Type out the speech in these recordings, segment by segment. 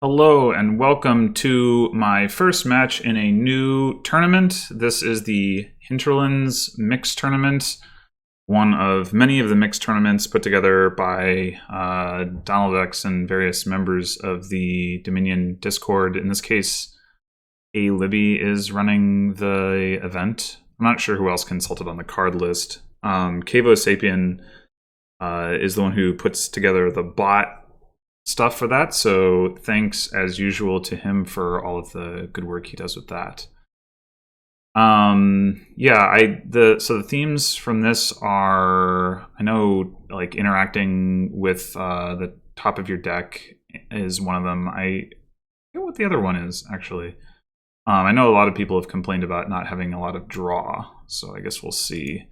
Hello and welcome to my first match in a new tournament. This is the Hinterlands Mixed Tournament, one of many of the mixed tournaments put together by Donald X and various members of the Dominion Discord. In this case, A. Libby is running the event. I'm not sure who else consulted on the card list. Cave-o-sapien is the one who puts together the bot stuff for that, so thanks as usual to him for all of the good work he does with that. The themes from this are, I know, like interacting with the top of your deck is one of them. I forget what the other one is actually. I know a lot of people have complained about not having a lot of draw, so I guess we'll see.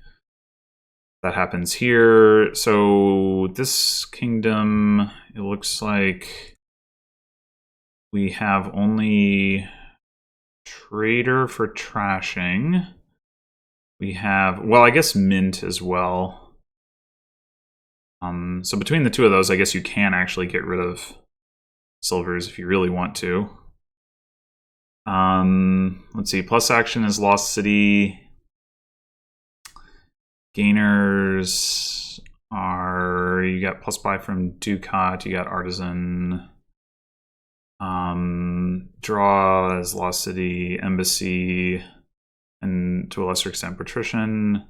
That happens here. So this kingdom, it looks like we have only trader for trashing. We have, well, I guess mint as well. So between the two of those, I guess you can actually get rid of silvers if you really want to. Let's see, plus action is Lost City. Gainers are, you got plus buy from Ducat, you got Artisan. Draw is Lost City, Embassy, and to a lesser extent Patrician.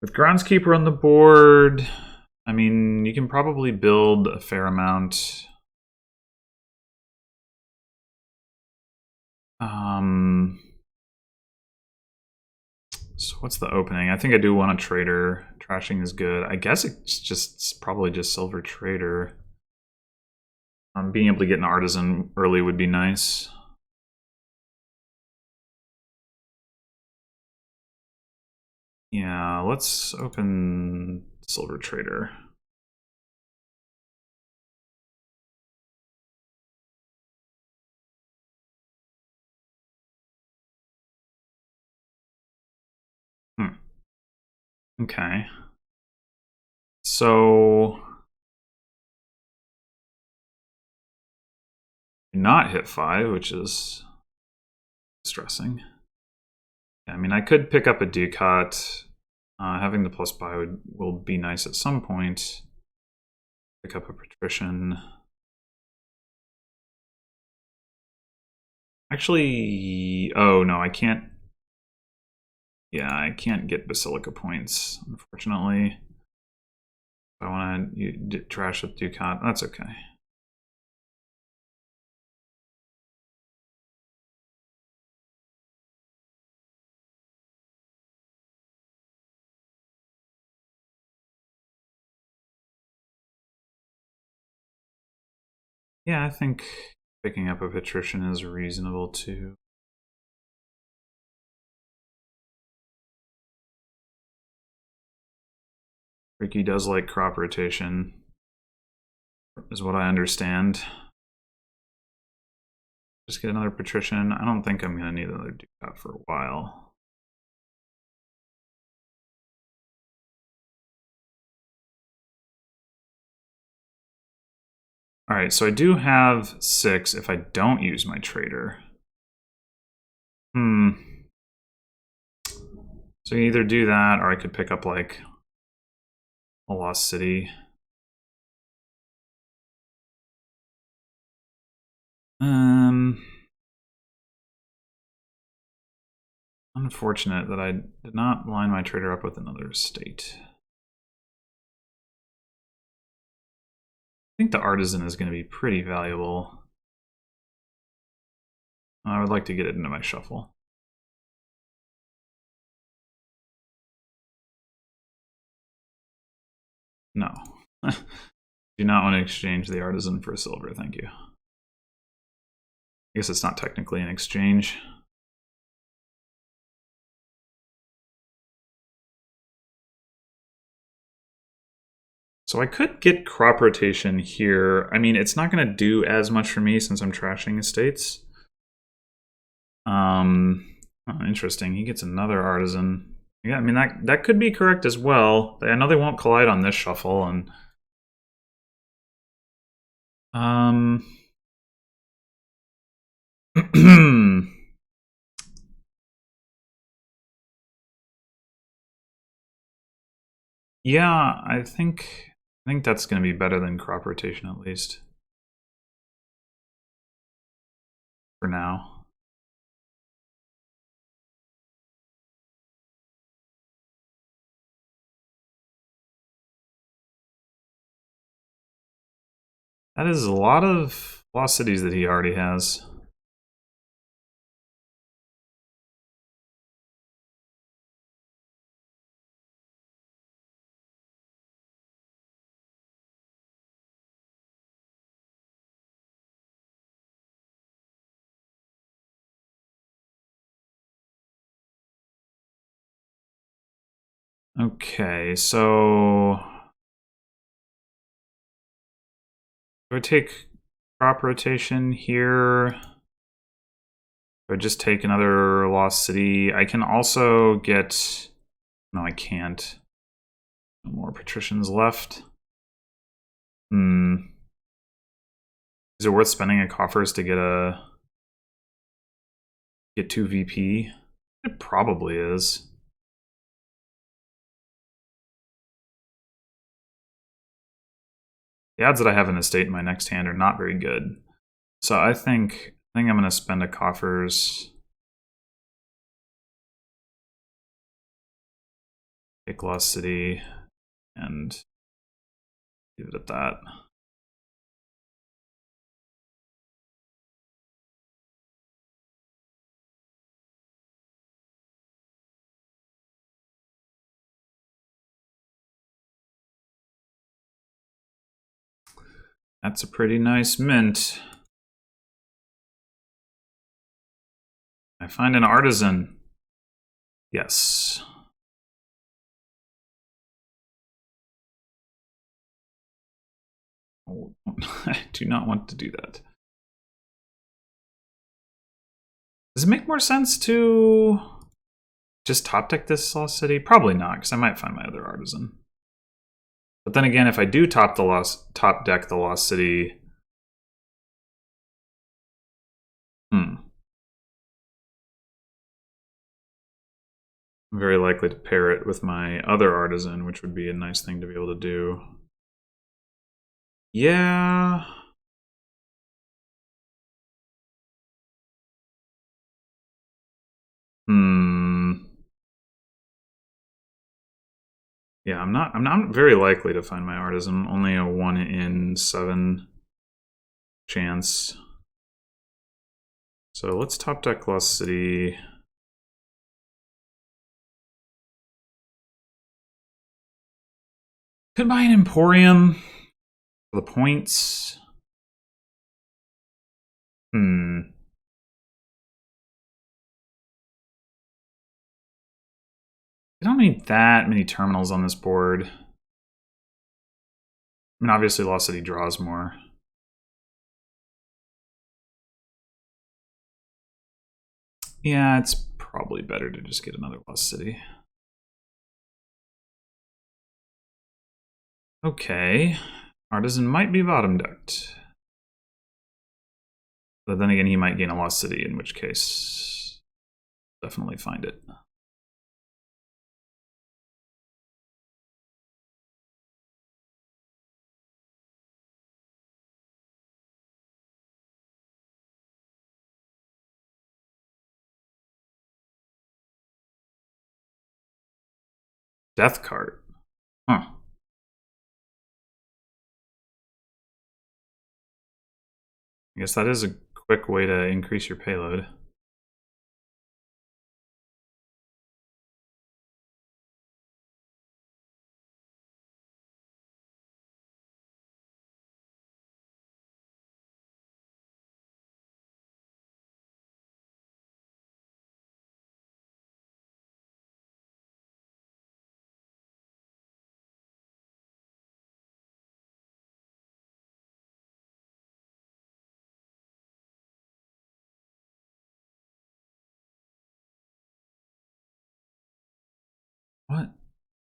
With Groundskeeper on the board, I mean, you can probably build a fair amount. So what's the opening? I think I do want a trader. Trashing is good. I guess it's probably just silver trader. Being able to get an artisan early would be nice. Yeah, let's open silver trader. Okay. So not hit 5, which is stressing. I mean, I could pick up a Ducat. Having the plus buy will be nice at some point. Pick up a Patrician. Actually, oh no, I can't. Yeah, I can't get Basilica points, unfortunately. If I want to trash with Ducat, that's okay. Yeah, I think picking up a Patrician is reasonable too. Ricky does like crop rotation, is what I understand. Just get another Patrician. I don't think I'm going to need another Ducat for a while. Alright, so I do have 6 if I don't use my trader. So you either do that, or I could pick up like a Lost City. Unfortunate that I did not line my trader up with another state. I think the Artisan is going to be pretty valuable. I would like to get it into my shuffle. No. Do not want to exchange the Artisan for silver, thank you. I guess it's not technically an exchange. So I could get crop rotation here. I mean, it's not going to do as much for me since I'm trashing estates. Oh, interesting. He gets another Artisan. Yeah, I mean, that could be correct as well. I know they won't collide on this shuffle, and Yeah, I think that's going to be better than crop rotation, at least for now. That is a lot of lost cities that he already has. Okay, so do I take crop rotation here? Do I just take another lost city? I can also get... No, I can't. No more patricians left. Is it worth spending a coffers to get 2 VP? It probably is. The odds that I have an estate in my next hand are not very good. So I think I'm going to spend a coffers. Take Lost City and leave it at that. That's a pretty nice mint. I find an artisan. Yes. Oh, I do not want to do that. Does it make more sense to just top deck this Lost City? Probably not, because I might find my other artisan. But then again, if I do top deck the Lost City, I'm very likely to pair it with my other artisan, which would be a nice thing to be able to do. Yeah. Yeah, I'm not very likely to find my artisan. Only a 1 in 7 chance. So let's top deck Lost City. Could buy an Emporium for the points. I don't need that many terminals on this board. I mean, obviously Lost City draws more. Yeah, it's probably better to just get another Lost City. Okay. Artisan might be bottom decked. But then again, he might gain a Lost City, in which case, definitely find it. Death card. Huh. I guess that is a quick way to increase your payload. What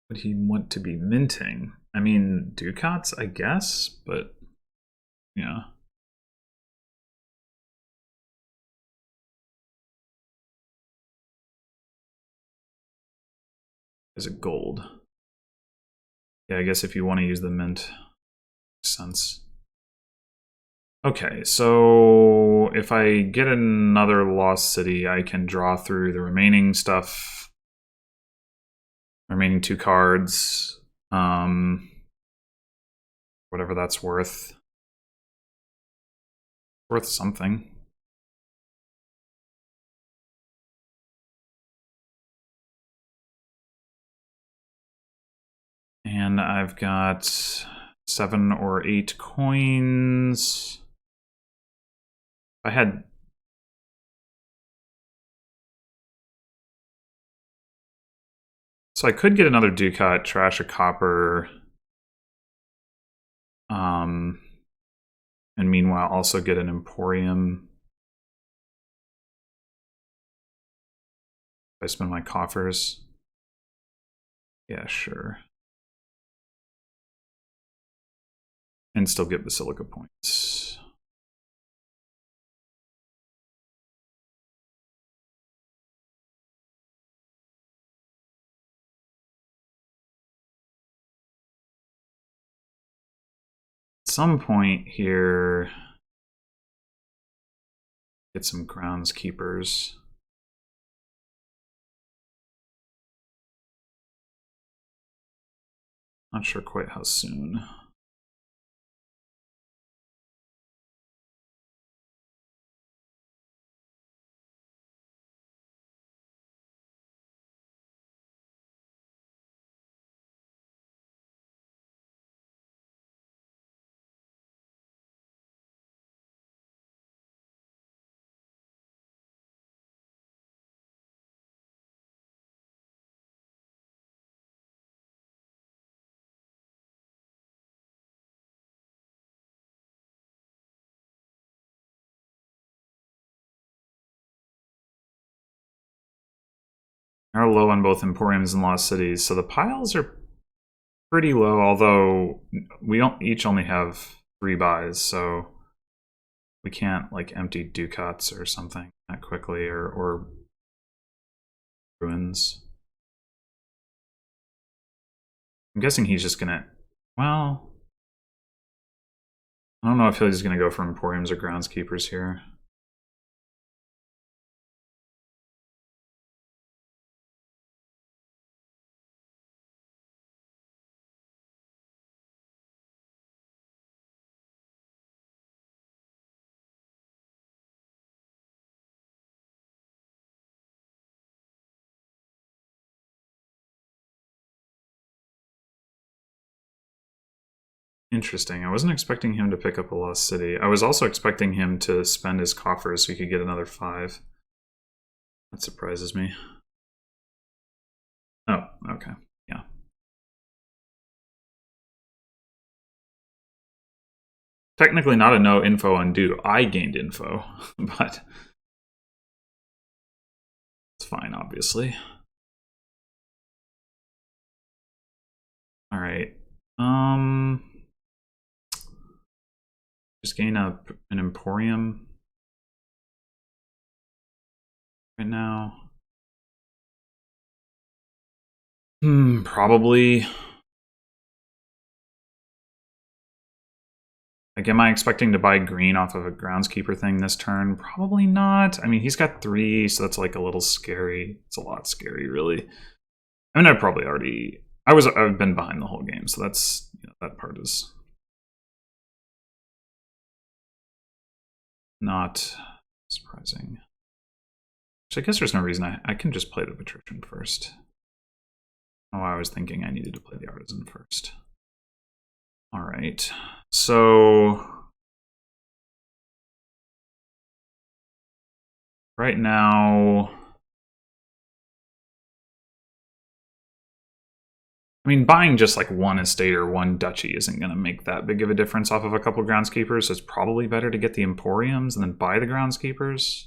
would he want to be minting? I mean, ducats, I guess, but yeah. Is it gold? Yeah, I guess if you want to use the mint, makes sense. Okay, so if I get another lost city, I can draw through the remaining stuff. Remaining 2 cards. Whatever that's worth. Worth something. And I've got 7 or 8 coins. I had... So I could get another ducat, trash a copper. And meanwhile also get an emporium. If I spend my coffers. Yeah, sure. And still get Basilica points. At some point here, get some groundskeepers. Not sure quite how soon. Are low on both emporiums and lost cities, so the piles are pretty low, although we each only have 3 buys, so we can't like empty ducats or something that quickly, or ruins. I'm guessing he's just gonna, well, I don't know if he's gonna go for emporiums or groundskeepers here. Interesting. I wasn't expecting him to pick up a lost city. I was also expecting him to spend his coffers so he could get another 5. That surprises me. Oh, okay. Yeah. Technically not a no info undo. I gained info, but it's fine, obviously. All right. Just gain an emporium right now. Probably. Like, am I expecting to buy green off of a groundskeeper thing this turn? Probably not. I mean, he's got 3, so that's like a little scary. It's a lot scary, really. I mean, I've probably already... I've been behind the whole game, so that's, you know, that part is not surprising. So I guess there's no reason I can just play the patrician first. Oh, I was thinking I needed to play the artisan first. All right, so right now, I mean, buying just like 1 estate or 1 duchy isn't going to make that big of a difference off of a couple groundskeepers, so it's probably better to get the emporiums and then buy the groundskeepers.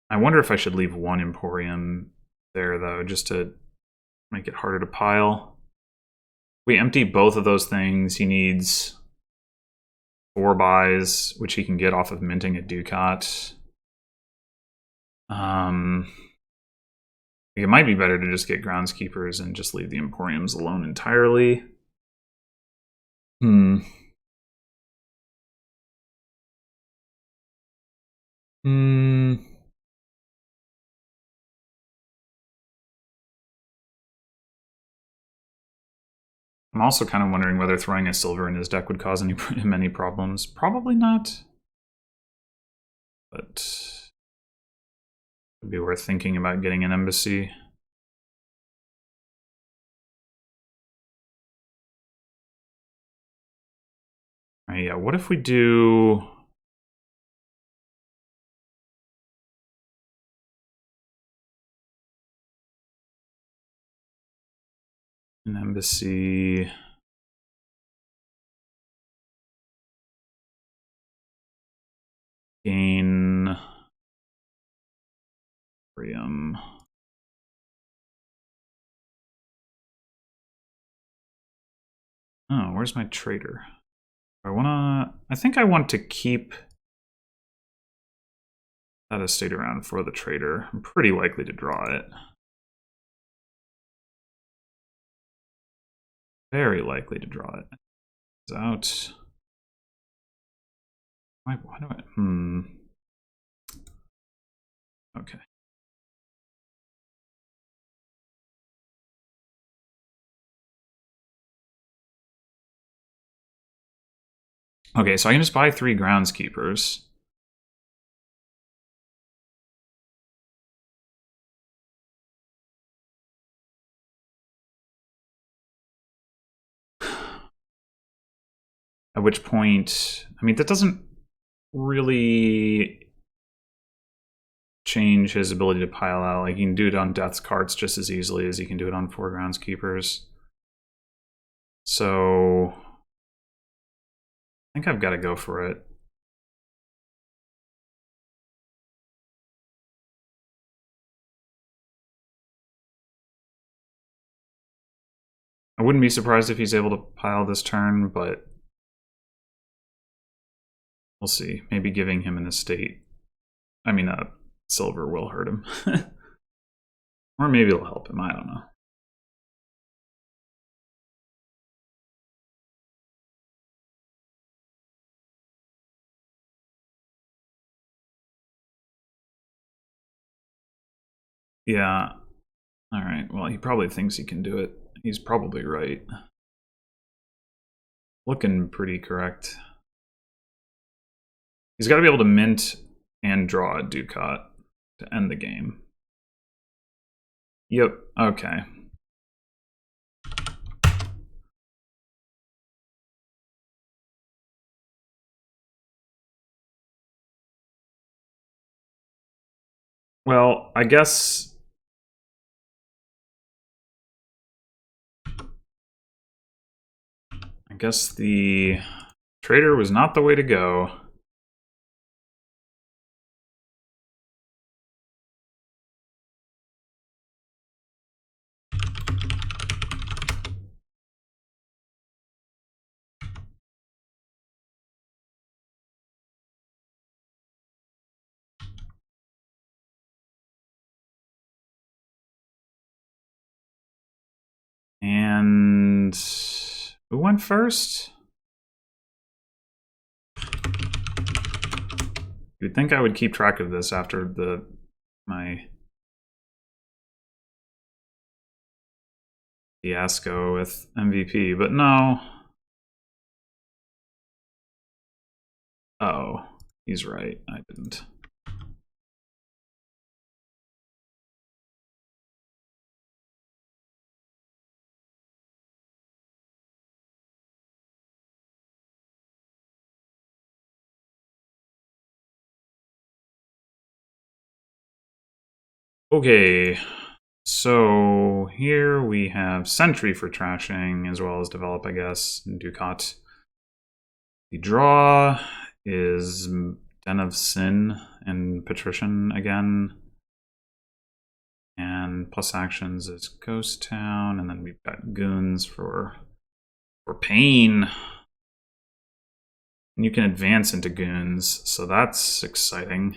I wonder if I should leave 1 emporium there, though, just to make it harder to pile. We empty both of those things. He needs 4 buys, which he can get off of minting a ducat. It might be better to just get groundskeepers and just leave the Emporiums alone entirely. Hmm. Hmm. I'm also kind of wondering whether throwing a silver in his deck would cause him any problems. Probably not. But it'd be worth thinking about getting an embassy. Right, yeah, what if we do... an embassy... gain... Freedom. Oh, where's my trader? I think I want to keep that estate around for the trader. I'm pretty likely to draw it. Very likely to draw it. It's out. Why do I... Okay. Okay, so I can just buy 3 groundskeepers. At which point, I mean, that doesn't really change his ability to pile out. Like, he can do it on Death's cards just as easily as he can do it on 4 groundskeepers. So, I think I've got to go for it. I wouldn't be surprised if he's able to pile this turn, but we'll see. Maybe giving him an estate. I mean, silver will hurt him. Or maybe it'll help him, I don't know. Yeah. Alright, well, he probably thinks he can do it. He's probably right. Looking pretty correct. He's got to be able to mint and draw a Ducat to end the game. Yep, okay. Well, I guess the trader was not the way to go. And who went first? You'd think I would keep track of this after my fiasco with MVP, but no. Oh, he's right. I didn't. Okay, so here we have Sentry for trashing, as well as Develop, I guess, and Ducat. The draw is Den of Sin and Patrician again. And plus actions is Ghost Town, and then we've got Goons for pain. And you can advance into Goons, so that's exciting.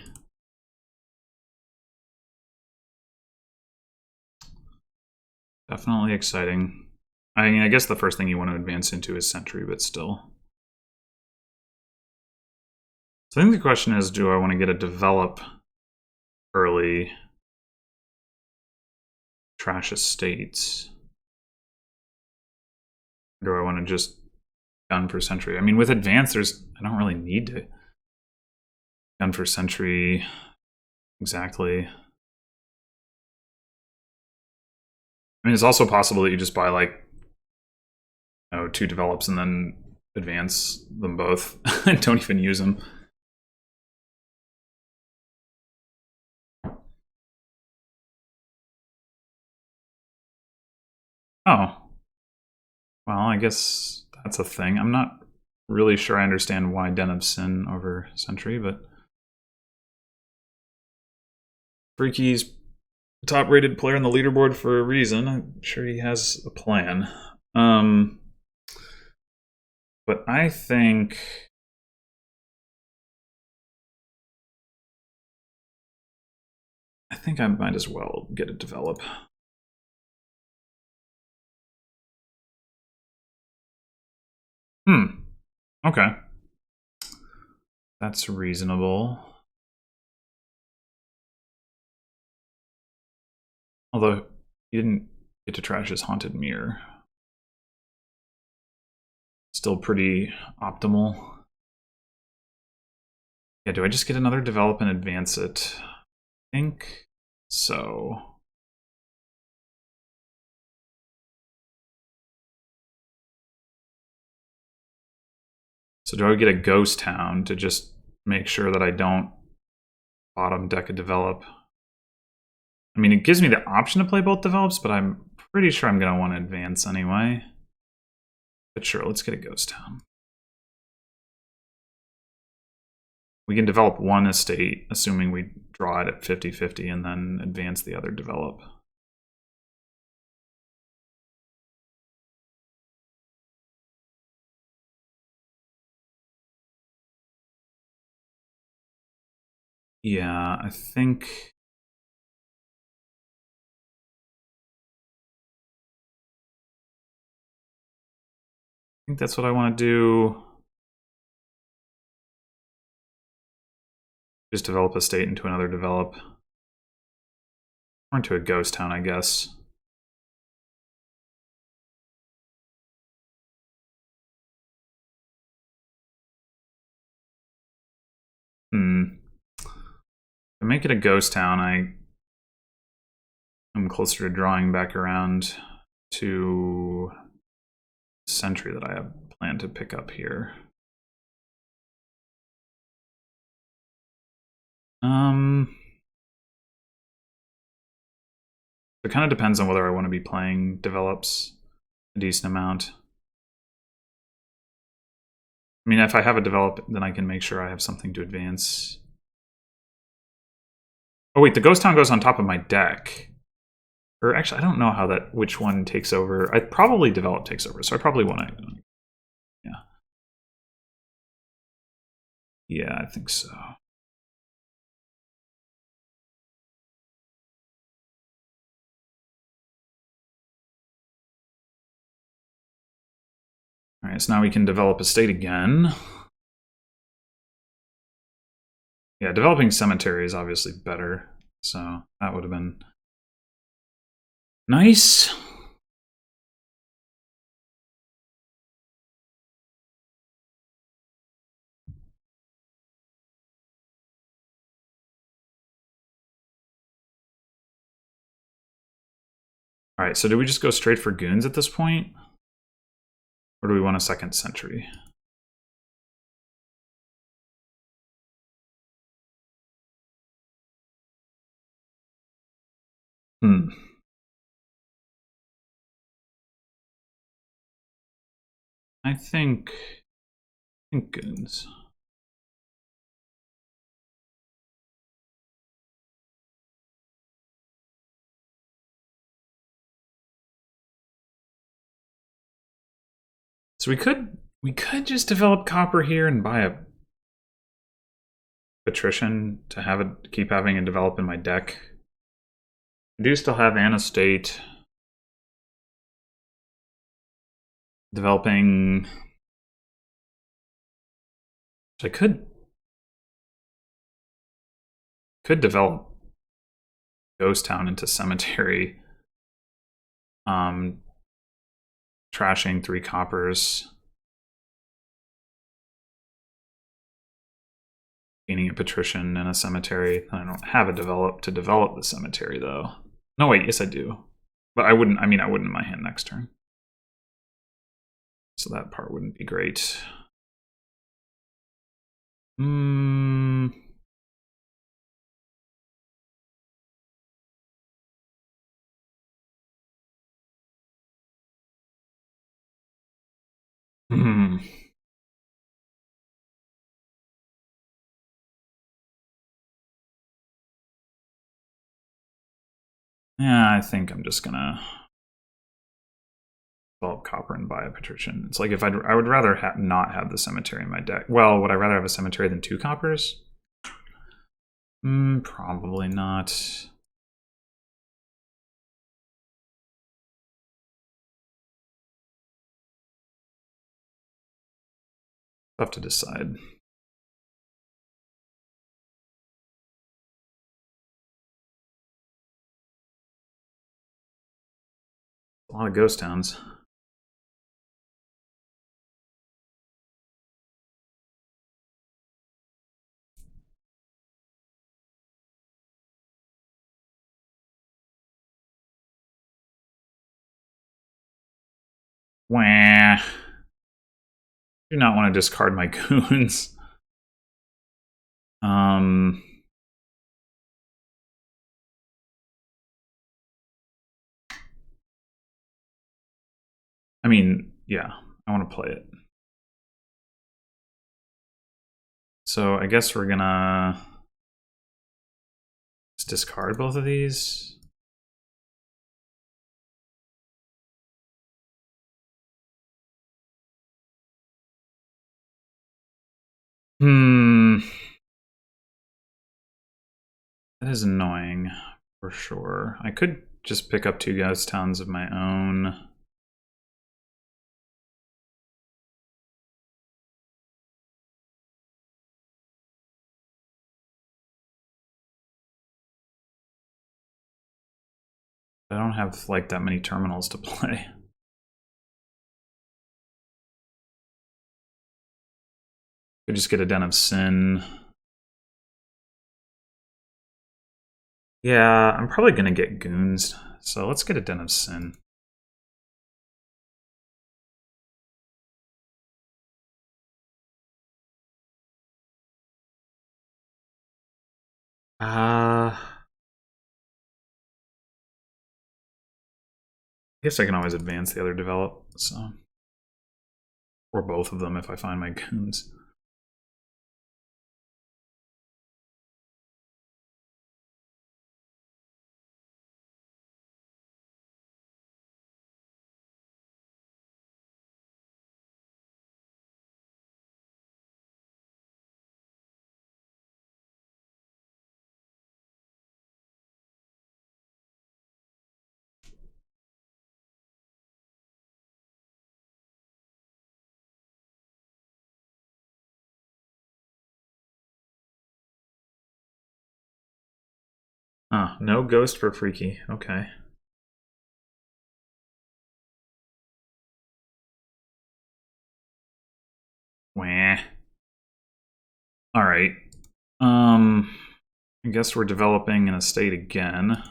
Definitely exciting. I mean, I guess the first thing you want to advance into is Sentry, but still. So I think the question is, do I want to get a develop early, trash estates? Or do I want to just gun for Sentry? I mean, with advance, I don't really need to gun for Sentry exactly. I mean, it's also possible that you just buy like, 2 develops and then advance them both and don't even use them. Oh. Well, I guess that's a thing. I'm not really sure I understand why Den of Sin over Sentry, but Freaky's top-rated player on the leaderboard for a reason. I'm sure he has a plan. But I think I might as well get a develop. Okay. That's reasonable. Although he didn't get to trash his Haunted Mirror. Still pretty optimal. Yeah, do I just get another develop and advance it? I think so. So do I get a ghost town to just make sure that I don't bottom deck a develop? I mean, it gives me the option to play both develops, but I'm pretty sure I'm going to want to advance anyway. But sure, let's get a ghost town. We can develop one estate, assuming we draw it at 50-50, and then advance the other develop. Yeah, I think that's what I want to do. Just develop a state into another develop. Or into a ghost town, I guess. To make it a ghost town, I'm closer to drawing back around to Sentry that I have planned to pick up here. It kind of depends on whether I want to be playing develops a decent amount. I mean, if I have a develop, then I can make sure I have something to advance. Oh wait, the ghost town goes on top of my deck. Or actually, I don't know how which one takes over. I probably develop takes over, so I probably want to. Yeah. Yeah, I think so. All right, so now we can develop a state again. Yeah, developing cemetery is obviously better, so that would have been nice. All right, so do we just go straight for goons at this point? Or do we want a second Sentry? I think goons. So we could just develop copper here and buy a patrician to have it keep having it develop in my deck. I do still have an estate. Developing... I could develop Ghost Town into Cemetery. Trashing 3 coppers. Gaining a patrician and a cemetery. I don't have a develop to develop the cemetery though. No, wait, yes I do. But I wouldn't in my hand next turn. So that part wouldn't be great. Hmm. Yeah, I think I'm just gonna develop copper and buy a patrician. It's like if I would rather not have the cemetery in my deck. Well, would I rather have a cemetery than 2 coppers? Probably not. Tough to decide. A lot of ghost towns. Wah. Do not want to discard my goons. I mean, yeah, I want to play it. So I guess we're gonna just discard both of these. That is annoying, for sure. I could just pick up 2 ghost towns of my own. I don't have, like, that many terminals to play. Could just get a Den of Sin. Yeah, I'm probably gonna get goons, so let's get a Den of Sin. I guess I can always advance the other develop, so. Or both of them if I find my goons. No ghost for Freaky. Okay. Wah. Alright. I guess we're developing an estate again.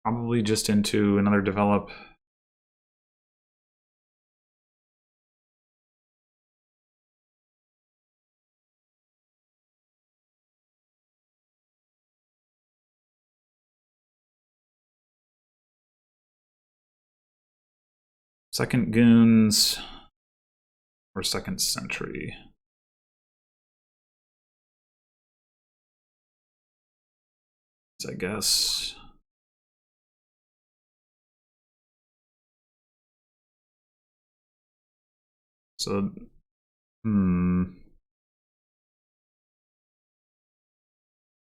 Probably just into another develop. Second goons or second sentry. I guess. So,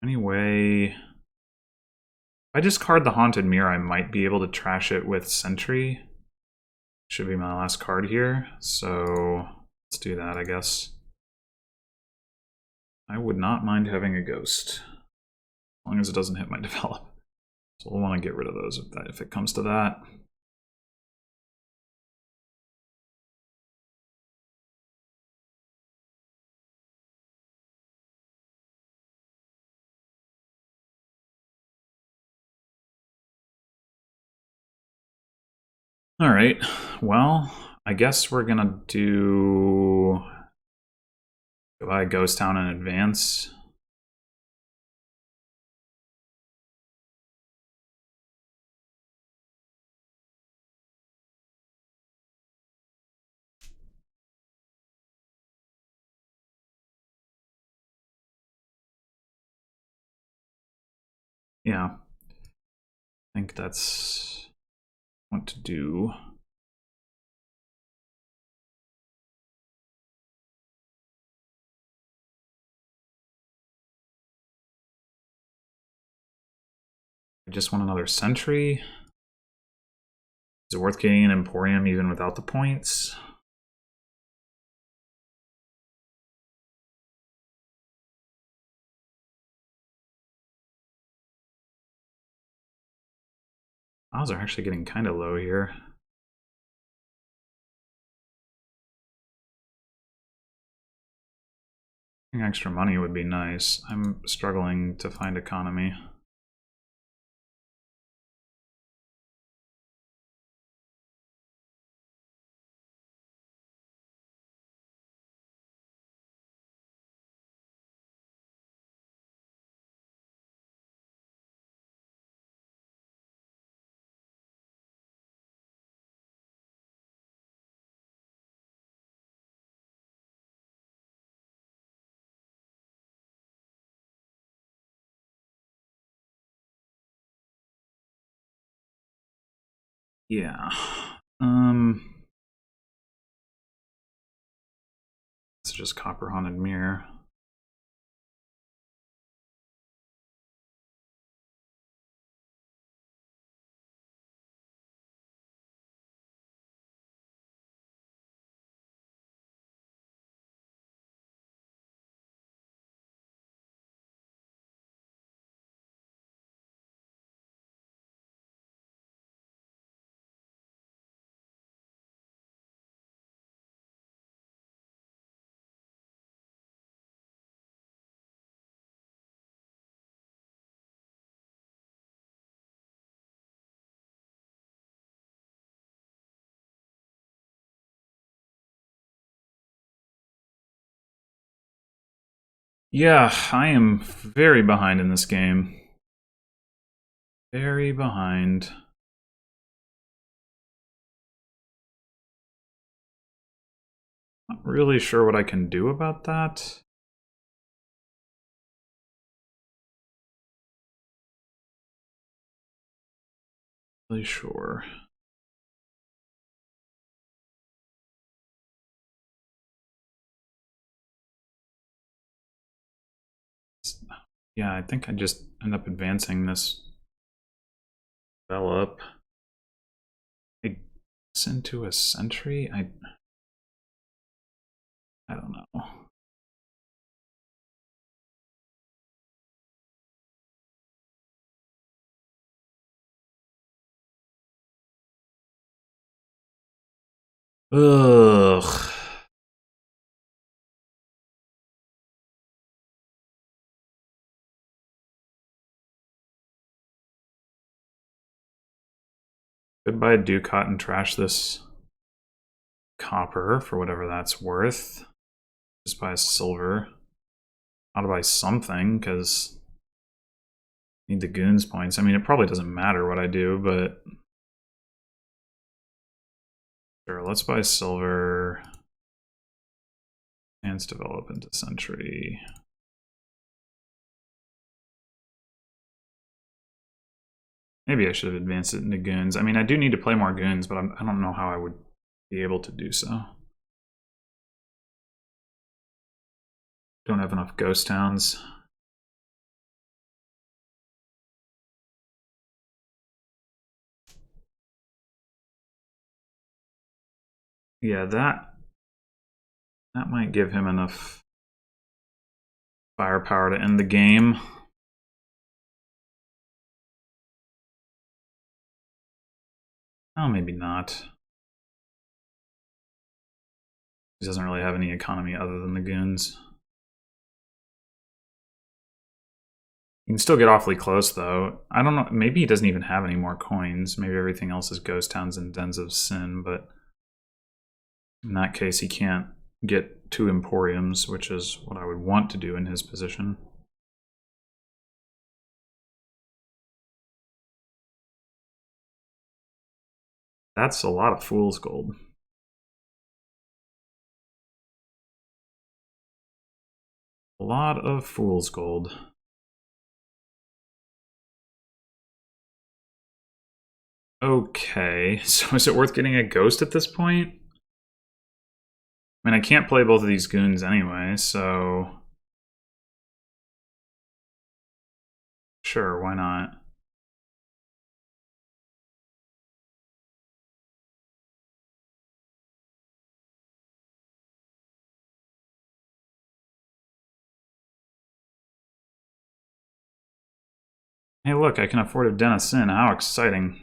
anyway, I discard the Haunted Mirror, I might be able to trash it with Sentry. Should be my last card here, so let's do that, I guess. I would not mind having a Ghost, as long as it doesn't hit my develop. So we'll want to get rid of those if it comes to that. All right, well, I guess we're gonna do I Ghost Town in advance. Yeah, I think that's what to do. I just want another Sentry. Is it worth getting an Emporium even without the points? Odds are actually getting kind of low here. Extra money would be nice. I'm struggling to find economy. Yeah. It's just Copper Haunted Mirror. Yeah, I am very behind in this game. Very behind. Not really sure what I can do about that. Really sure. Yeah, I think I just end up advancing this develop. Into a Sentry? I don't know. Ugh. Goodbye Ducat and trash this copper for whatever that's worth. Just buy a silver. Ought to buy something, because I need the goons points. I mean, it probably doesn't matter what I do, but sure, let's buy silver. And develop into Sentry. Maybe I should have advanced it into goons. I mean, I do need to play more goons, but I don't know how I would be able to do so. Don't have enough ghost towns. Yeah, that might give him enough firepower to end the game. Oh, maybe not. He doesn't really have any economy other than the goons. You can still get awfully close, though. I don't know. Maybe he doesn't even have any more coins. Maybe everything else is ghost towns and dens of sin, but in that case, he can't get 2 emporiums, which is what I would want to do in his position. That's a lot of fool's gold. A lot of fool's gold. Okay, so is it worth getting a ghost at this point? I mean, I can't play both of these goons anyway, so... Sure, why not? Hey look, I can afford a Den of Sin, how exciting.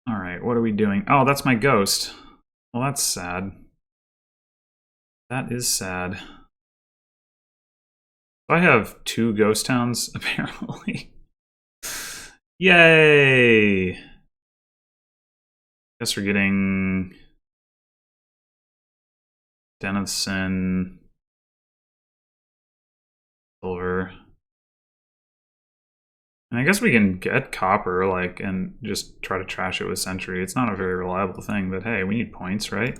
Alright, what are we doing? Oh, that's my ghost. Well, that's sad. That is sad. I have 2 ghost towns, apparently. Yay! Guess we're getting... Den of Sin... Silver... And I guess we can get copper, like, and just try to trash it with Sentry. It's not a very reliable thing, but hey, we need points, right?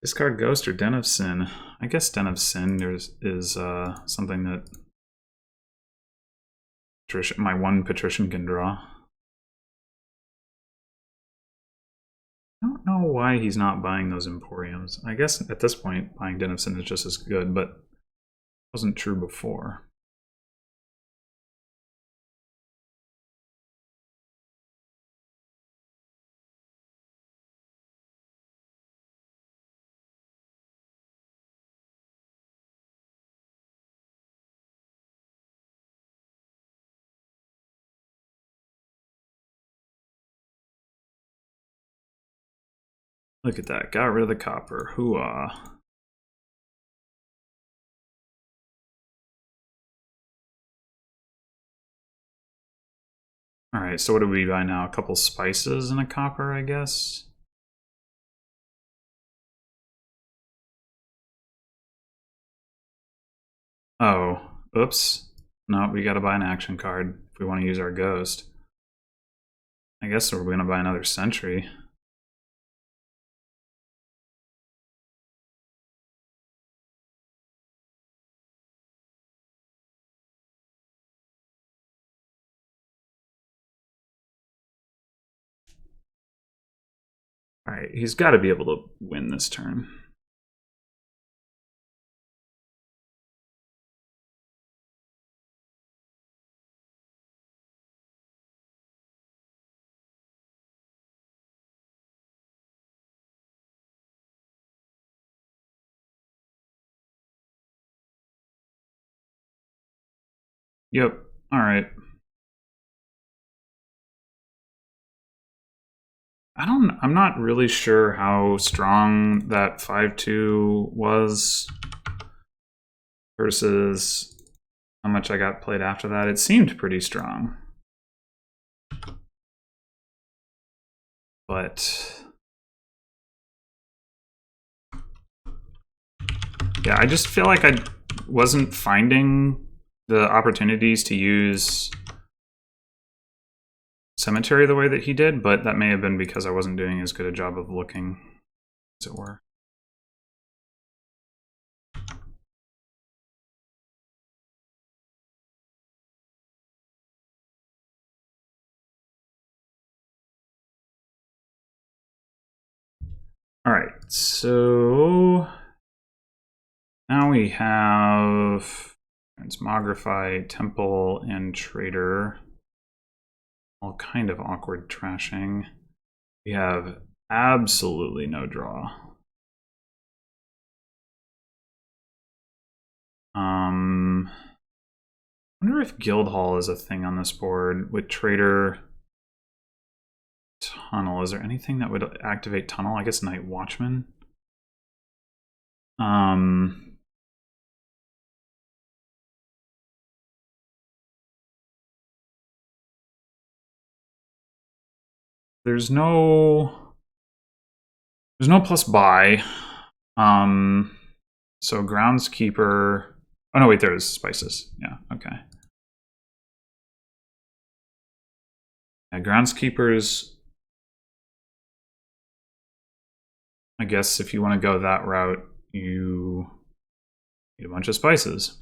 Discard Ghost or Den of Sin? I guess Den of Sin is something that my one patrician can draw. I don't know why he's not buying those Emporiums. I guess at this point, buying Den of Sin is just as good, but it wasn't true before. Look at that, got rid of the copper. Hooah. Alright, so what do we buy now? A couple spices and a copper, I guess? Oh, oops. No, we gotta buy an action card if we want to use our ghost. I guess we're gonna buy another Sentry. Alright, he's gotta be able to win this turn. Yep, alright. I'm not really sure how strong that 5-2 was versus how much I got played after that. It seemed pretty strong. But yeah, I just feel like I wasn't finding the opportunities to use Cemetery the way that he did, but that may have been because I wasn't doing as good a job of looking, as it were. All right, so now we have Transmogrify, Temple, and Trader. All kind of awkward trashing. We have absolutely no draw. I wonder if Guildhall is a thing on this board with Trader, Tunnel. Is there anything that would activate Tunnel? I guess Night Watchman. There's no plus buy. So Groundskeeper. Oh no, wait, there is Spices. Yeah, okay. Yeah, Groundskeepers. I guess if you want to go that route, you need a bunch of Spices.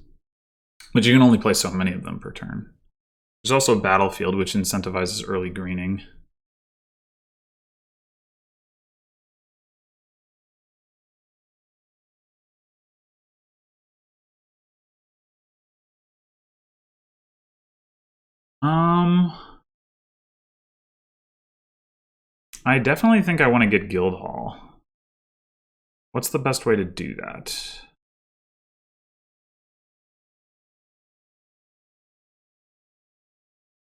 But you can only play so many of them per turn. There's also Battlefield, which incentivizes early greening. I definitely think I want to get Guildhall. What's the best way to do that?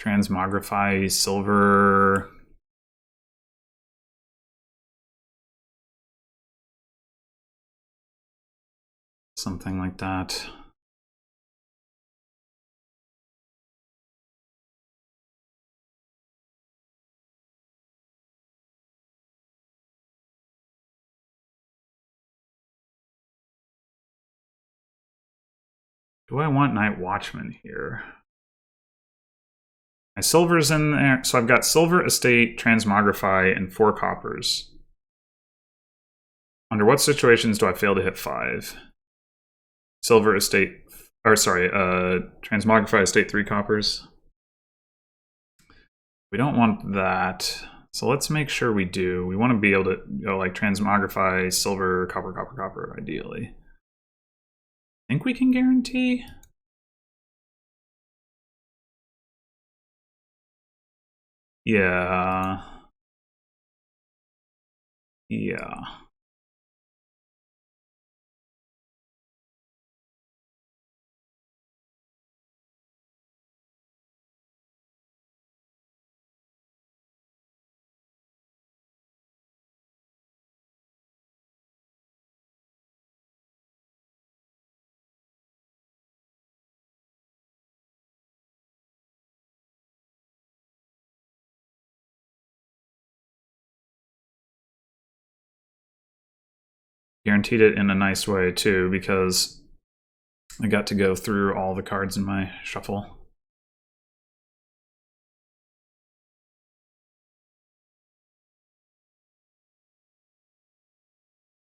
Transmogrify, Silver. Something like that. Do I want Night Watchman here? My silver's in there. So I've got Silver, Estate, Transmogrify, and 4 coppers. Under what situations do I fail to hit 5? Silver, Estate, or sorry, Transmogrify, Estate, 3 coppers. We don't want that. So let's make sure we do. We want to be able to go like Transmogrify, Silver, Copper, Copper, Copper, ideally. I think we can guarantee. Yeah. Yeah. Guaranteed it in a nice way too, because I got to go through all the cards in my shuffle.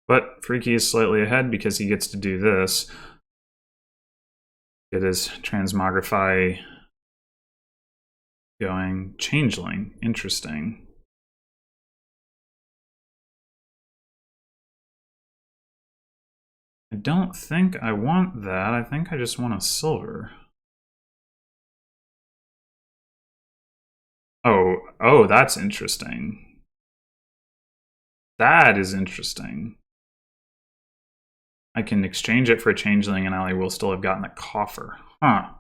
But Freaky is slightly ahead because he gets to do this. It is Transmogrify going. Changeling, interesting. I don't think I want that. I think I just want a silver. Oh, that's interesting. That is interesting. I can exchange it for a changeling and I will still have gotten a coffer. Huh.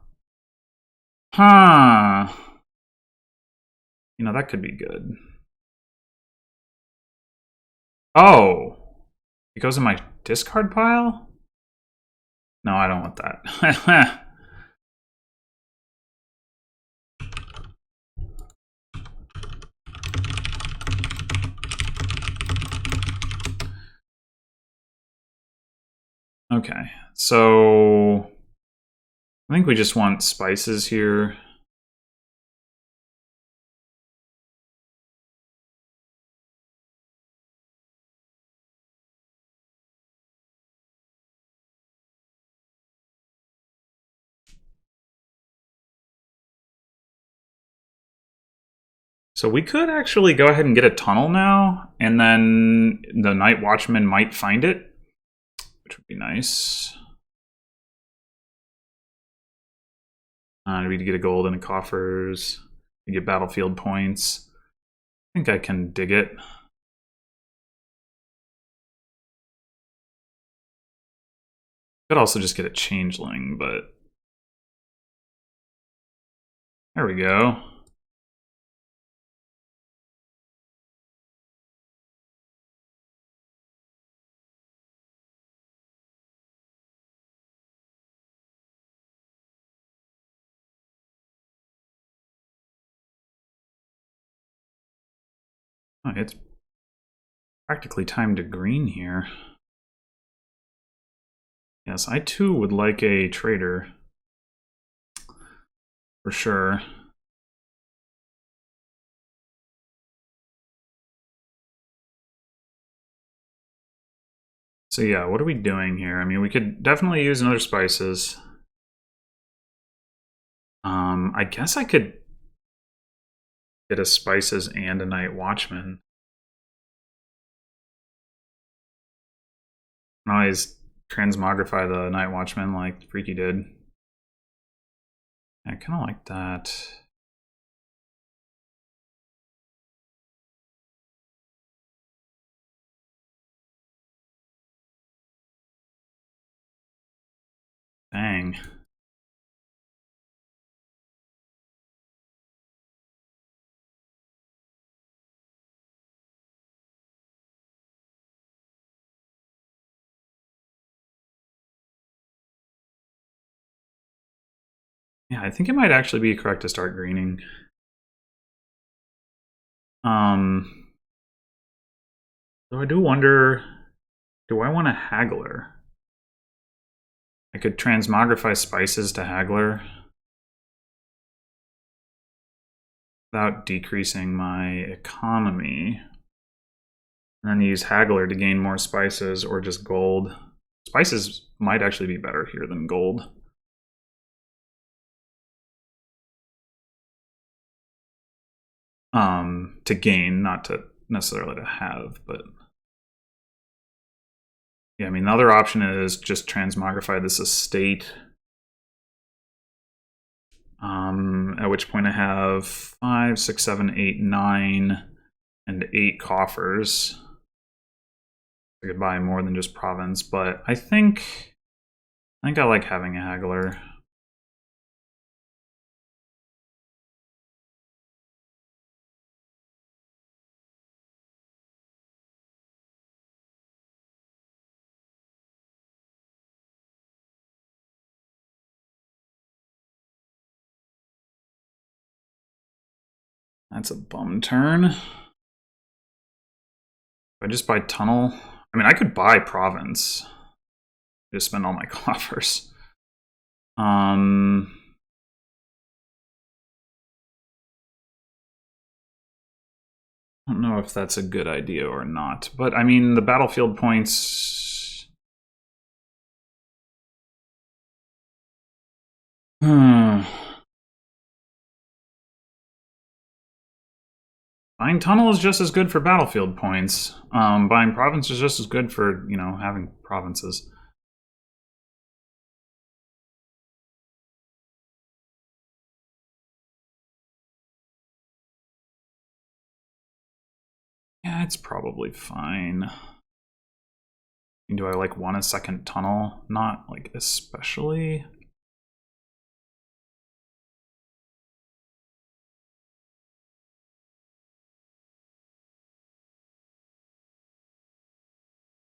Huh. You know, that could be good. Oh, it goes in my discard pile? No, I don't want that. Okay, so I think we just want spices here. So we could actually go ahead and get a tunnel now, and then the Night Watchman might find it, which would be nice. We get a gold in the coffers. We get battlefield points. I think I can dig it. Could also just get a changeling, but there we go. Oh, it's practically time to green here. Yes, I too would like a trader. For sure. So yeah, what are we doing here? I mean, we could definitely use another spices. I guess I could get a spices and a Night Watchman. And always transmogrify the Night Watchman like Freaky did. I kind of like that. Dang. Yeah, I think it might actually be correct to start greening. Though I do wonder, do I want a haggler? I could transmogrify spices to haggler without decreasing my economy. And then use haggler to gain more spices or just gold. Spices might actually be better here than gold. To gain, not to necessarily to have, but yeah, I mean, the other option is just transmogrify this estate. At which point I have 5, 6, 7, 8, 9, and 8 coffers. I could buy more than just province, but I think I like having a haggler. That's a bum turn. If I just buy tunnel, I mean, I could buy province. Just spend all my coffers. I don't know if that's a good idea or not, but I mean, the battlefield points. Buying tunnel is just as good for battlefield points. Buying province is just as good for, you know, having provinces. Yeah, it's probably fine. Do I like want a second tunnel? Not like especially.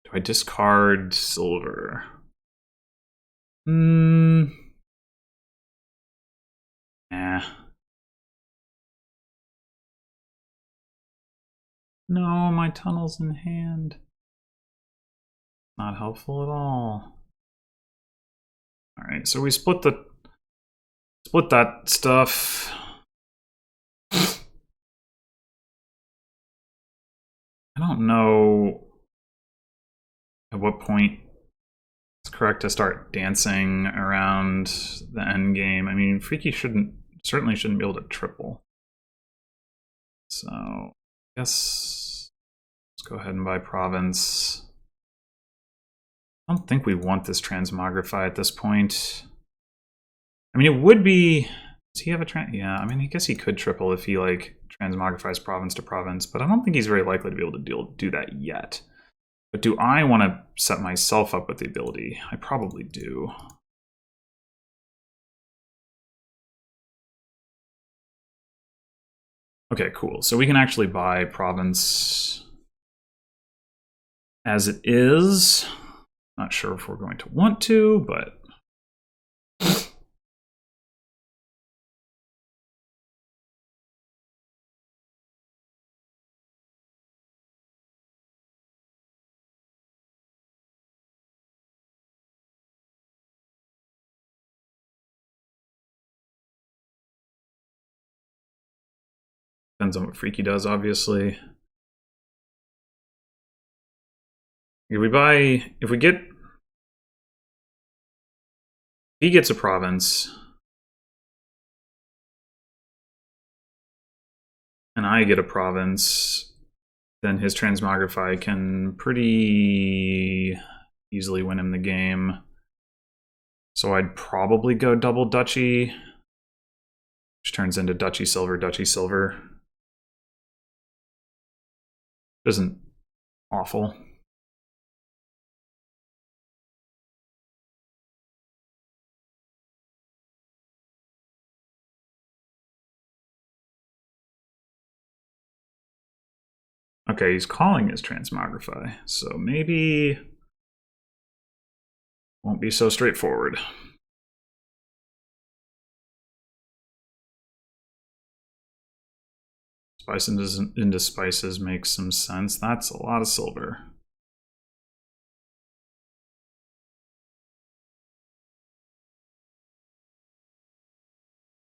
Do I discard silver? Nah. No, my tunnel's in hand. Not helpful at all. Alright, so we split that stuff. I don't know at what point it's correct to start dancing around the end game. I mean, Freaky certainly shouldn't be able to triple. So I guess let's go ahead and buy province. I don't think we want this transmogrify at this point. I mean, it would be. Does he have a yeah, I mean, I guess he could triple if he like transmogrifies province to province, but I don't think he's very likely to be able to do that yet. But do I want to set myself up with the ability? I probably do. Okay, cool. So we can actually buy province as it is. Not sure if we're going to want to, but depends on what Freaky does, obviously. If we buy, if he gets a province, and I get a province, then his transmogrify can pretty easily win him the game. So I'd probably go double duchy, which turns into duchy silver, duchy silver. Isn't awful. Okay, he's calling his transmogrify, so maybe won't be so straightforward. Spice into spices makes some sense. That's a lot of silver.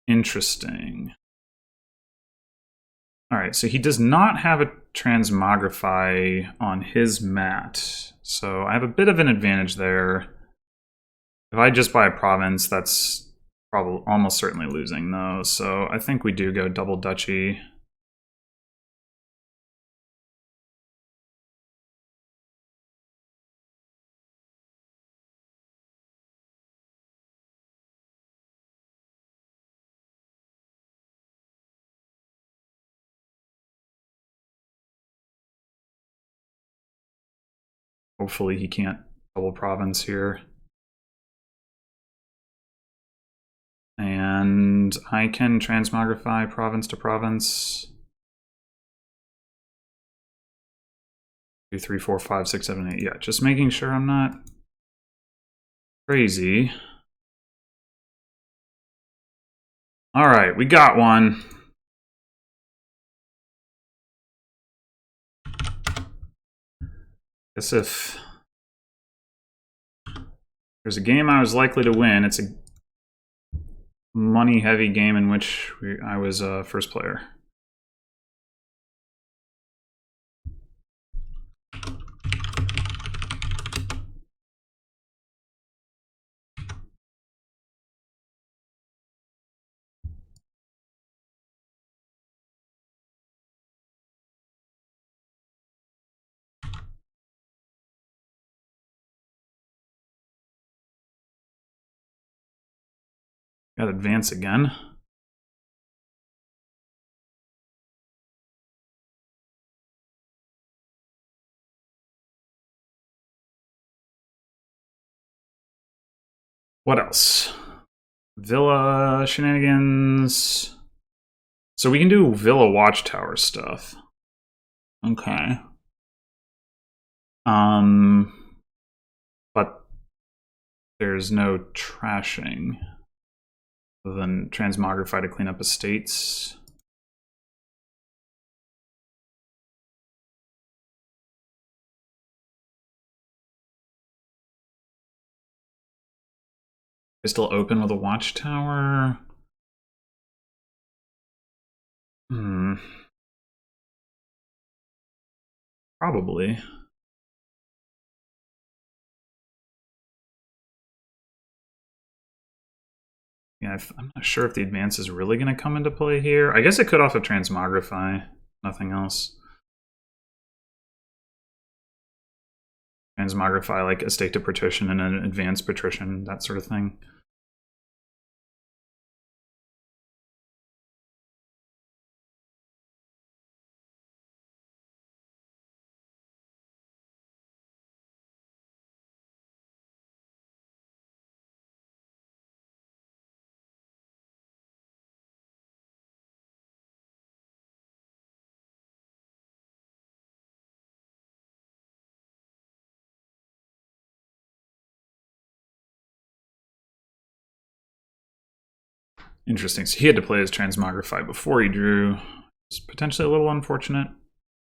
Interesting. All right, so he does not have a transmogrify on his mat. So I have a bit of an advantage there. If I just buy a province, that's probably almost certainly losing though. So I think we do go double duchy. Hopefully he can't double province here. And I can transmogrify province to province. 2, 3, 4, 5, 6, 7, 8. Yeah, just making sure I'm not crazy. All right, we got one. Guess if there's a game I was likely to win, it's a money-heavy game in which I was first player. Got advance again. What else? Villa shenanigans. So we can do Villa Watchtower stuff. Okay. But there's no trashing other than transmogrify to clean up estates. Is still open with a watchtower? Probably. Yeah, I'm not sure if the advance is really going to come into play here. I guess it could off of transmogrify. Nothing else. Transmogrify like estate to patrician and an advanced patrician, that sort of thing. Interesting. So he had to play his transmogrify before he drew. It's potentially a little unfortunate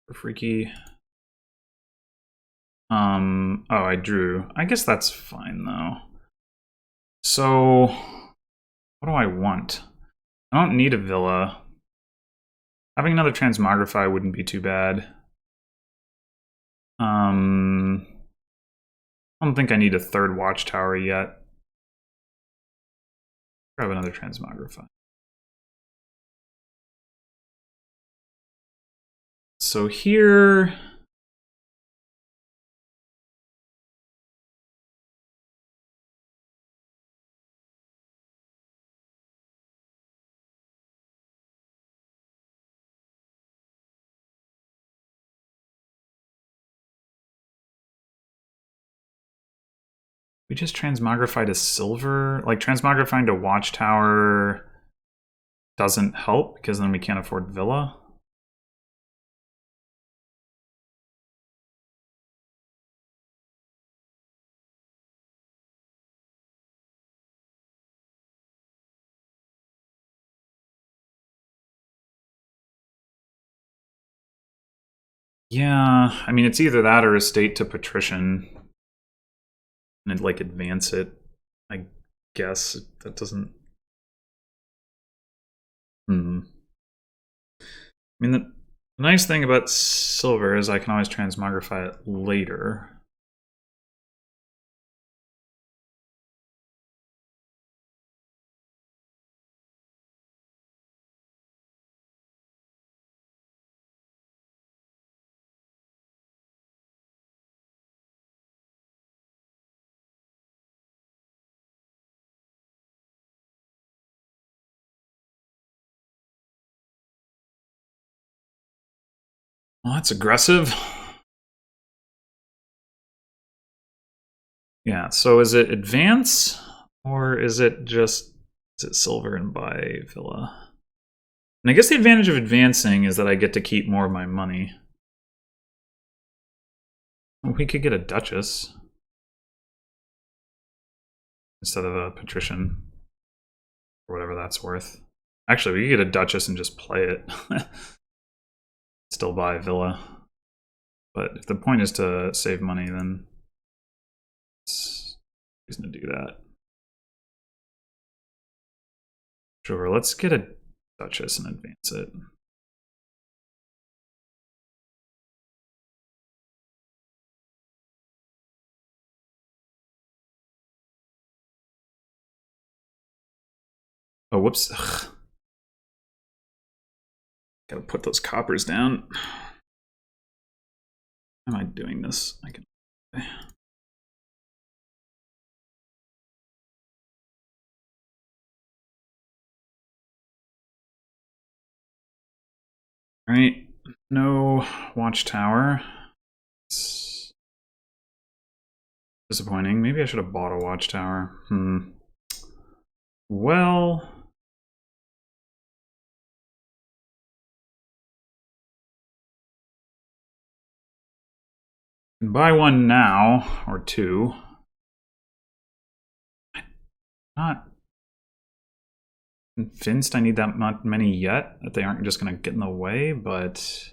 for Freaky. Oh, I drew. I guess that's fine though. So what do I want? I don't need a villa. Having another transmogrify wouldn't be too bad. I don't think I need a third watchtower yet. Grab another transmogrify. So here, we just transmogrify to silver. Like transmogrifying to watchtower doesn't help because then we can't afford villa. Yeah, I mean, it's either that or estate to patrician. And like advance it, I guess. That doesn't... I mean, the nice thing about silver is I can always transmogrify it later. Well, that's aggressive. Yeah, so is it advance or is it just, is it silver and buy villa? And I guess the advantage of advancing is that I get to keep more of my money. We could get a duchess instead of a patrician, or whatever that's worth. Actually, we could get a duchess and just play it. Still buy villa. But if the point is to save money, then it's reason to do that. Sure, let's get a duchess and advance it. Oh, whoops. Ugh. Gotta put those coppers down. How am I doing this? I can... All right, no watchtower. It's disappointing. Maybe I should have bought a watchtower. Well, Buy one now, or two. Not convinced I need that many yet, that they aren't just going to get in the way, but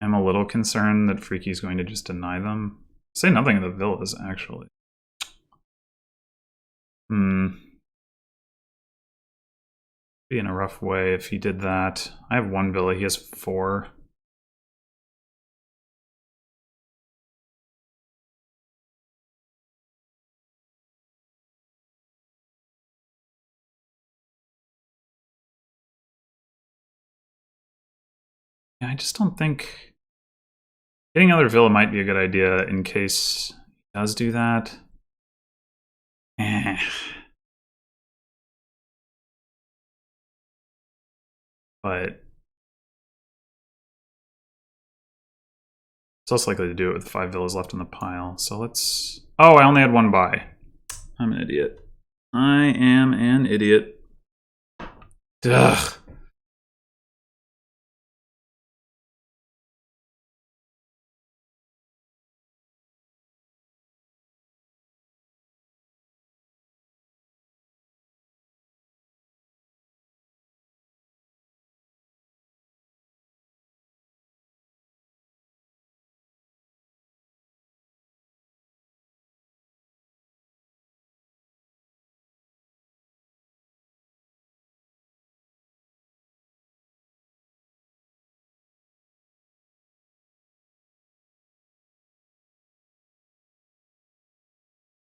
I'm a little concerned that Freaky's going to just deny them. Say nothing of the villas, actually. Be in a rough way if he did that. I have one villa, he has 4. Yeah, I just don't think getting another villa might be a good idea in case he does do that. But it's less likely to do it with 5 villas left in the pile. So let's... Oh, I only had one buy. I'm an idiot. I am an idiot. Ugh.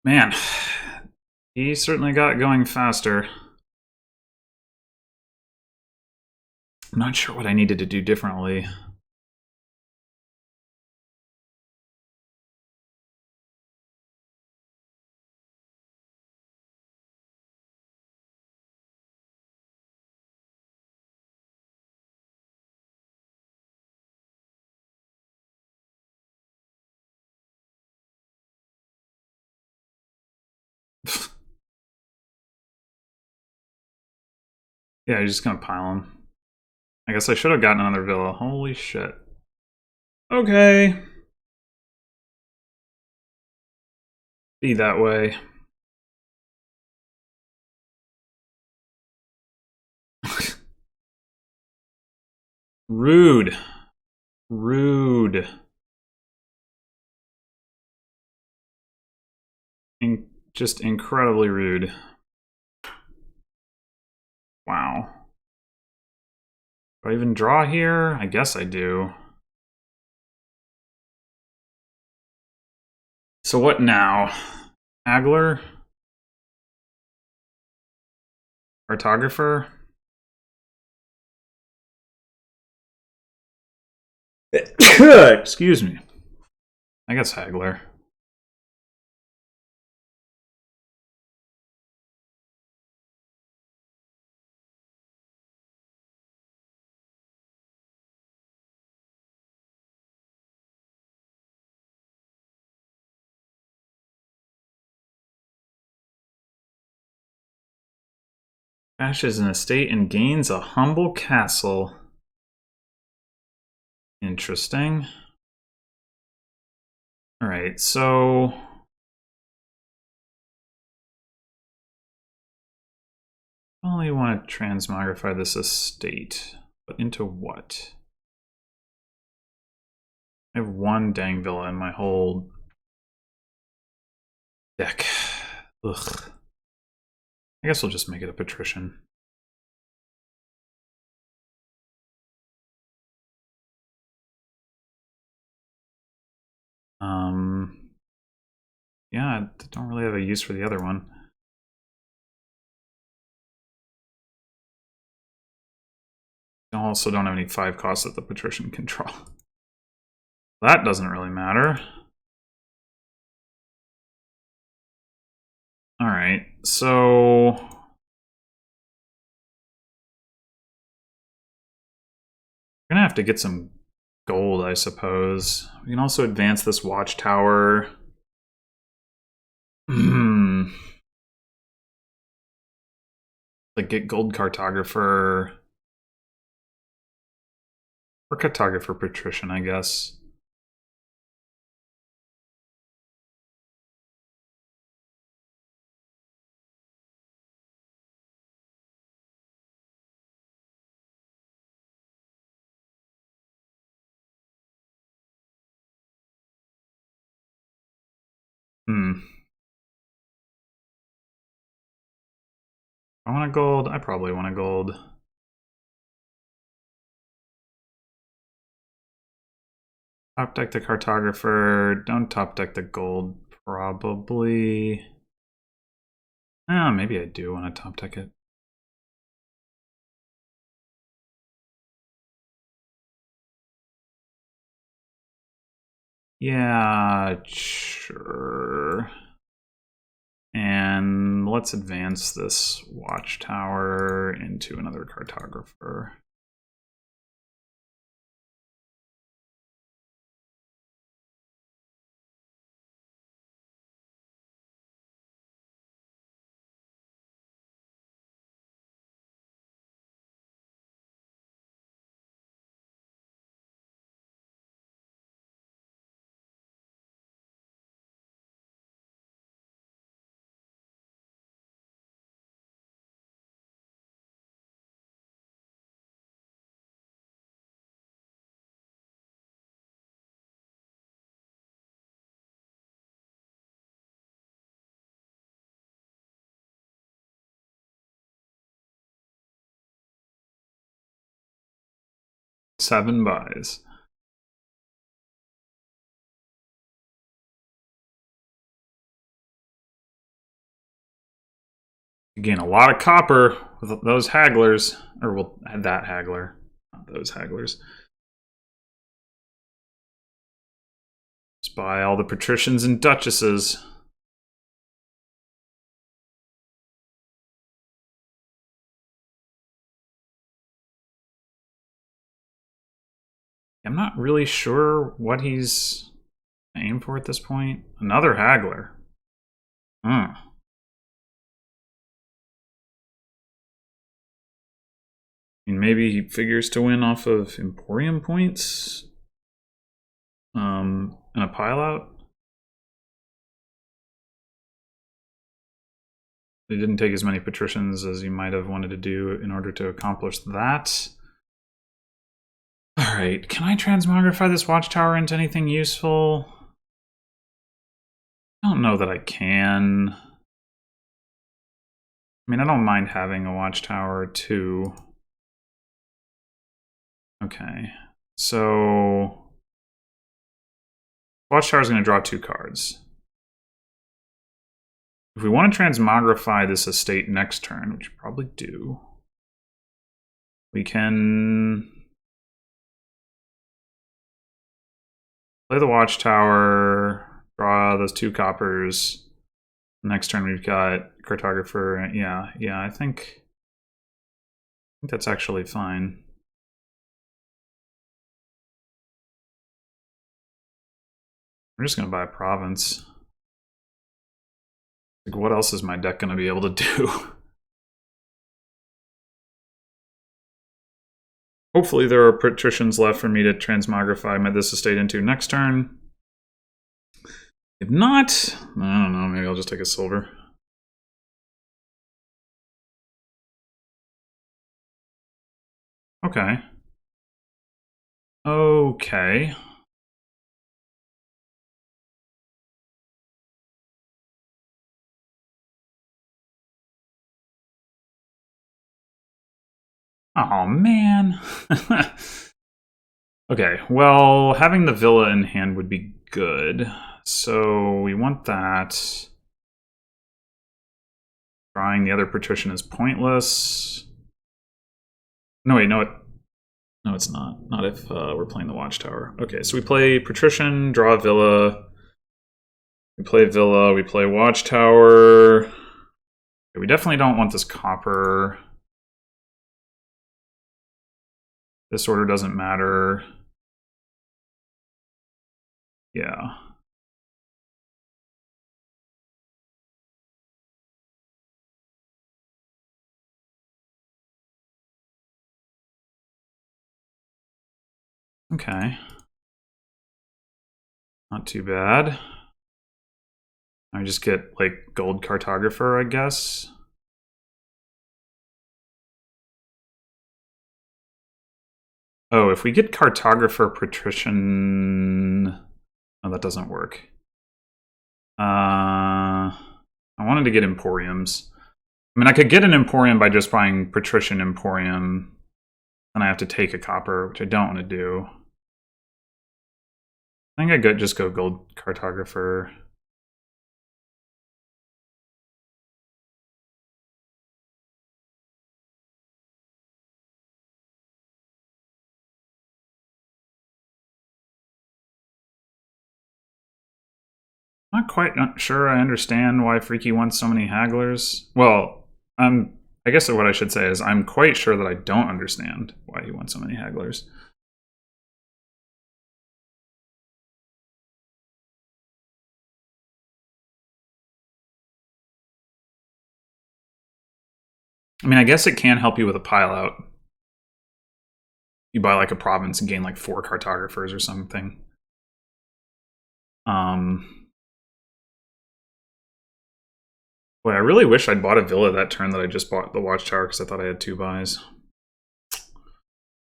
Man, he certainly got going faster. I'm not sure what I needed to do differently. Yeah, he's just gonna pile them. I guess I should have gotten another villa. Holy shit. Okay. Be that way. Rude. Rude. Just incredibly rude. Wow. Do I even draw here? I guess I do. So what now? Haggler? Cartographer? Excuse me. I guess Haggler. Bashes an estate and gains a humble castle. Interesting. Alright, so... I only want to transmogrify this estate. But into what? I have one dang villa in my whole deck. Ugh. I guess we'll just make it a patrician. Yeah, I don't really have a use for the other one. I also don't have any 5 costs that the patrician can draw. That doesn't really matter. Alright, so... we're gonna have to get some gold, I suppose. We can also advance this watchtower. Like, get gold cartographer. Or cartographer patrician, I guess. I want a gold. I probably want a gold. Top deck the cartographer. Don't top deck the gold, probably. Oh, maybe I do want to top deck it. Yeah, sure. And let's advance this watchtower into another cartographer. Seven buys. You gain a lot of copper with those hagglers. Or well, that haggler. Not those hagglers. Just buy all the patricians and duchesses. I'm not really sure what he's aiming for at this point. Another haggler. I mean, maybe he figures to win off of Emporium points. And a pile out. He didn't take as many patricians as he might have wanted to do in order to accomplish that. Alright, can I transmogrify this watchtower into anything useful? I don't know that I can. I mean, I don't mind having a watchtower too. Okay, so watchtower is going to draw 2 cards. If we want to transmogrify this estate next turn, which we probably do, we can play the watchtower, draw those 2 coppers. Next turn we've got cartographer. Yeah, I think that's actually fine. We're just going to buy a province. Like, what else is my deck going to be able to do? Hopefully there are patricians left for me to transmogrify this estate into next turn. If not, I don't know, maybe I'll just take a silver. Okay. Okay. Oh, man. Okay, well, having the villa in hand would be good. So we want that. Drawing the other patrician is pointless. No, wait, no, it's not. Not if we're playing the watchtower. Okay, so we play patrician, draw villa. We play villa, we play watchtower. Okay, we definitely don't want this copper. This order doesn't matter. Yeah. Okay. Not too bad. I just get, like, gold cartographer, I guess. Oh, if we get cartographer patrician... Oh, that doesn't work. I wanted to get Emporiums. I mean, I could get an Emporium by just buying Patrician Emporium. Then I have to take a copper, which I don't want to do. I think I could just go Gold Cartographer. Not sure I understand why Freaky wants so many hagglers. Well, I guess what I should say is I'm quite sure that I don't understand why he wants so many hagglers. I mean, I guess it can help you with a pile out. You buy like a province and gain like 4 cartographers or something. Boy, I really wish I'd bought a villa that turn that I just bought the Watchtower because I thought I had 2 buys.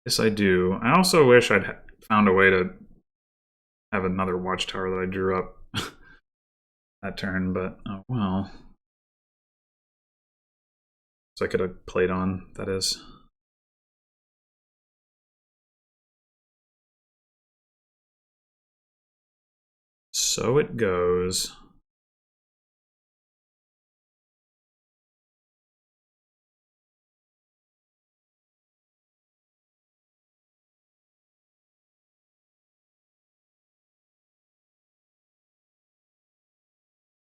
Yes, I do. I also wish I'd found a way to have another Watchtower that I drew up that turn, but oh well. So I could have played on, that is. So it goes.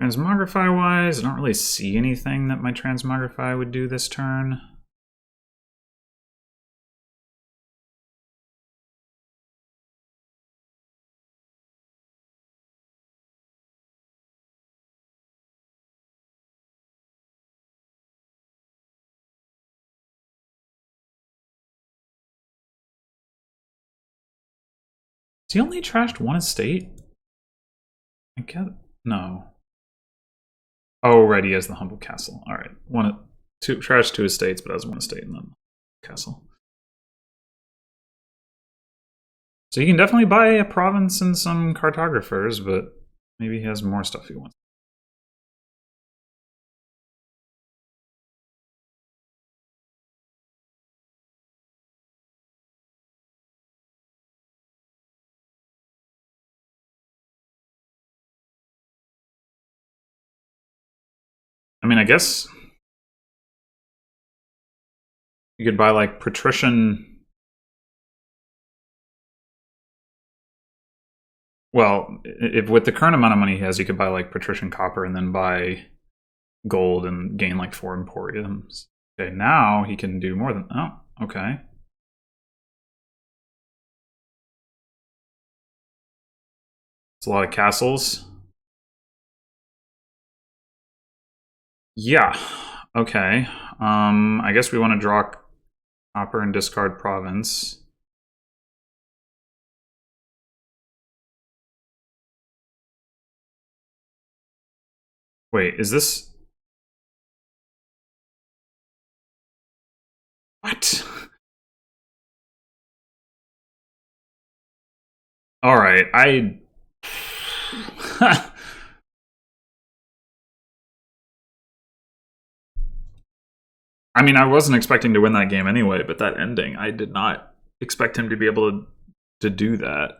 Transmogrify-wise, I don't really see anything that my Transmogrify would do this turn. Has he only trashed 1 estate? I get no. Oh, right, he has the Humble Castle. All right, trashed 2 estates, but has 1 estate and then castle. So you can definitely buy a province and some cartographers, but maybe he has more stuff he wants. I mean, I guess you could buy like Patrician. Well, if with the current amount of money he has, you could buy like Patrician Copper and then buy gold and gain like 4 Emporiums. Okay, now he can do more than. Oh, okay. It's a lot of castles. Yeah. Okay. I guess we want to draw copper and discard province. Wait, is this... What? All right, I mean, I wasn't expecting to win that game anyway, but that ending, I did not expect him to be able to do that.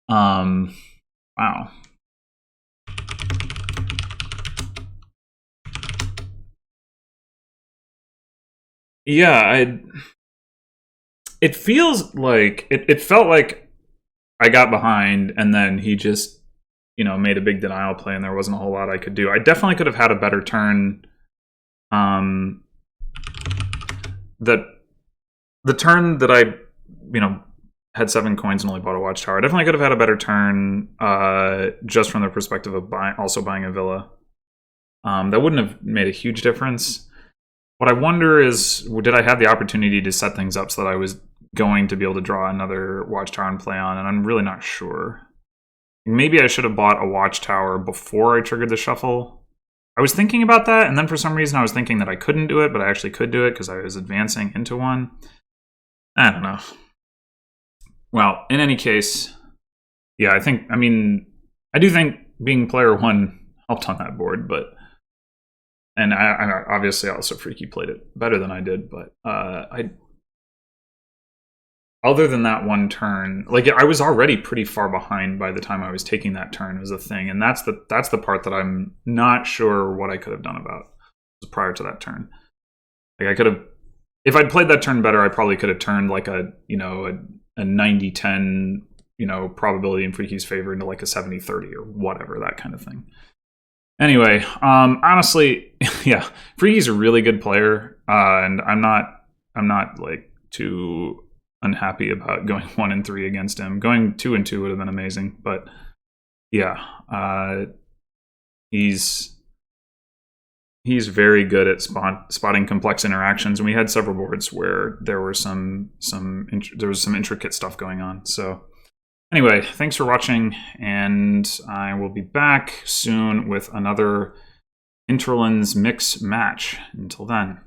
Wow. Yeah, it feels like it felt like I got behind and then he just, made a big denial play and there wasn't a whole lot I could do. I definitely could have had a better turn. The turn that I, had 7 coins and only bought a Watchtower, I definitely could have had a better turn just from the perspective of also buying a villa. That wouldn't have made a huge difference. What I wonder is, did I have the opportunity to set things up so that I was going to be able to draw another Watchtower and play on? And I'm really not sure. Maybe I should have bought a Watchtower before I triggered the shuffle. I was thinking about that, and then for some reason I was thinking that I couldn't do it, but I actually could do it because I was advancing into one. I don't know. Well, in any case, yeah, I do think being player one helped on that board, but and I obviously also Freaky played it better than I did, but other than that one turn, like I was already pretty far behind by the time I was taking that turn as a thing, and that's the part that I'm not sure what I could have done about prior to that turn. Like I could have, if I'd played that turn better, I probably could have turned like a 90-10 probability in Freaky's favor into like a 70-30 or whatever, that kind of thing. Anyway, honestly, yeah, Freaky's a really good player, and I'm not like too unhappy about going 1-3 against him. Going 2-2 would have been amazing, but yeah, he's very good at spotting complex interactions, and we had several boards where there were some intricate stuff going on. So anyway, thanks for watching, and I will be back soon with another Hinterlands mix match. Until then.